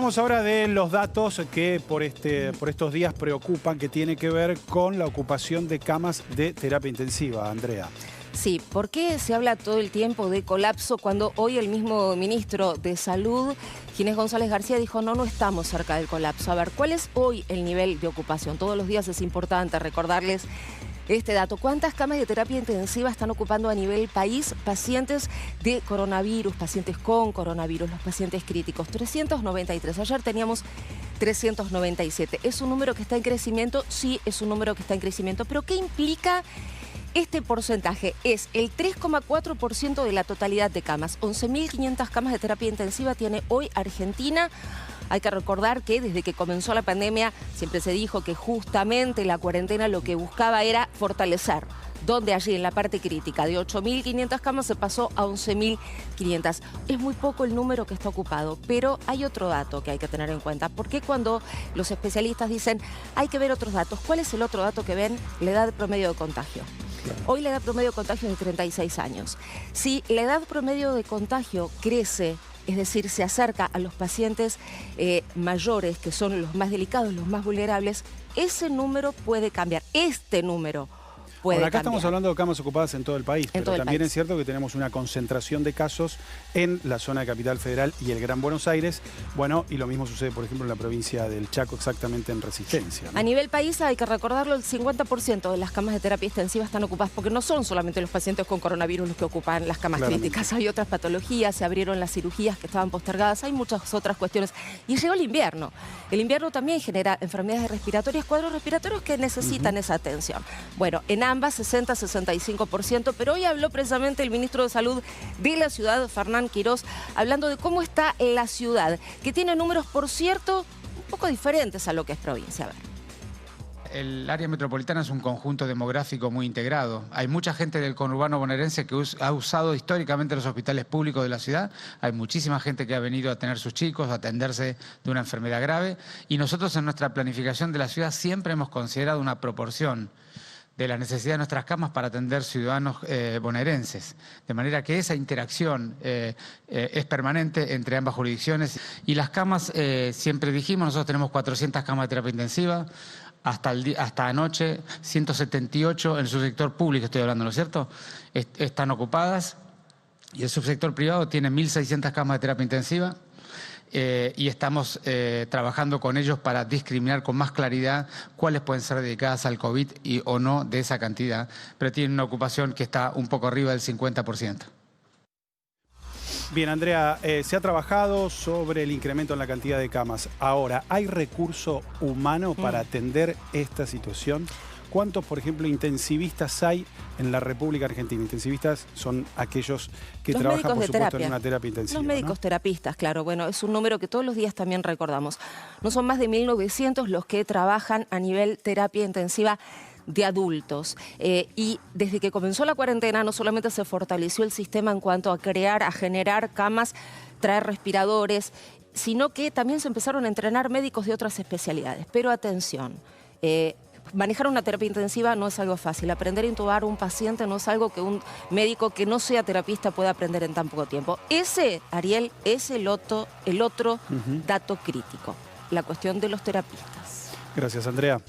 Vamos ahora de los datos que por estos días preocupan, que tiene que ver con la ocupación de camas de terapia intensiva. Andrea. Sí, ¿por qué se habla todo el tiempo de colapso cuando hoy el mismo ministro de Salud, Ginés González García, dijo no estamos cerca del colapso? A ver, ¿cuál es hoy el nivel de ocupación? Todos los días es importante recordarles este dato. ¿Cuántas camas de terapia intensiva están ocupando a nivel país pacientes de coronavirus, pacientes con coronavirus, los pacientes críticos? 393. Ayer teníamos 397. ¿Es un número que está en crecimiento? Sí, es un número que está en crecimiento. ¿Pero qué implica este porcentaje? Es el 3,4% de la totalidad de camas. 11.500 camas de terapia intensiva tiene hoy Argentina. Hay que recordar que desde que comenzó la pandemia siempre se dijo que justamente la cuarentena lo que buscaba era fortalecer, donde allí en la parte crítica de 8.500 camas se pasó a 11.500. Es muy poco el número que está ocupado, pero hay otro dato que hay que tener en cuenta. Porque cuando los especialistas dicen hay que ver otros datos, ¿cuál es el otro dato que ven? La edad promedio de contagio. Hoy la edad promedio de contagio es de 36 años. Si la edad promedio de contagio crece, es decir, se acerca a los pacientes mayores, que son los más delicados, los más vulnerables, ese número puede cambiar. Este número puede Ahora, acá cambiar. estamos hablando de camas ocupadas en todo el país, pero también país. es cierto que tenemos una concentración de casos en la zona de Capital Federal y el Gran Buenos Aires. Bueno, y lo mismo sucede, por ejemplo, en la provincia del Chaco, exactamente en Resistencia, ¿no? A nivel país, hay que recordarlo, el 50% de las camas de terapia intensiva están ocupadas, porque no son solamente los pacientes con coronavirus los que ocupan las camas críticas. Hay otras patologías, se abrieron las cirugías que estaban postergadas, hay muchas otras cuestiones. Y llegó el invierno. El invierno también genera enfermedades respiratorias, cuadros respiratorios que necesitan esa atención. Bueno, en ambas 60-65%, pero hoy habló precisamente el ministro de Salud de la ciudad, Fernán Quirós, hablando de cómo está la ciudad, que tiene números, por cierto, un poco diferentes a lo que es provincia. A ver. El área metropolitana es un conjunto demográfico muy integrado. Hay mucha gente del conurbano bonaerense que ha usado históricamente los hospitales públicos de la ciudad. Hay muchísima gente que ha venido a tener sus chicos, a atenderse de una enfermedad grave. Y nosotros en nuestra planificación de la ciudad siempre hemos considerado una proporción de la necesidad de nuestras camas para atender ciudadanos bonaerenses. De manera que esa interacción es permanente entre ambas jurisdicciones. Y las camas, siempre dijimos, nosotros tenemos 400 camas de terapia intensiva. Hasta anoche, 178 en el subsector público, estoy hablando, ¿no es cierto?, están ocupadas, y el subsector privado tiene 1.600 camas de terapia intensiva, y estamos trabajando con ellos para discriminar con más claridad cuáles pueden ser dedicadas al COVID o no de esa cantidad, pero tienen una ocupación que está un poco arriba del 50%. Bien, Andrea, se ha trabajado sobre el incremento en la cantidad de camas. Ahora, ¿hay recurso humano para atender esta situación? ¿Cuántos, por ejemplo, intensivistas hay en la República Argentina? Intensivistas son aquellos que trabajan, por supuesto, en una terapia intensiva. Los médicos terapistas, claro. Bueno, es un número que todos los días también recordamos. No son más de 1.900 los que trabajan a nivel terapia intensiva de adultos. Y desde que comenzó la cuarentena no solamente se fortaleció el sistema en cuanto a generar camas, traer respiradores, sino que también se empezaron a entrenar médicos de otras especialidades. Pero atención, manejar una terapia intensiva no es algo fácil. Aprender a intubar a un paciente no es algo que un médico que no sea terapista pueda aprender en tan poco tiempo. Ese, Ariel, es el otro dato crítico, la cuestión de los terapistas. Gracias, Andrea.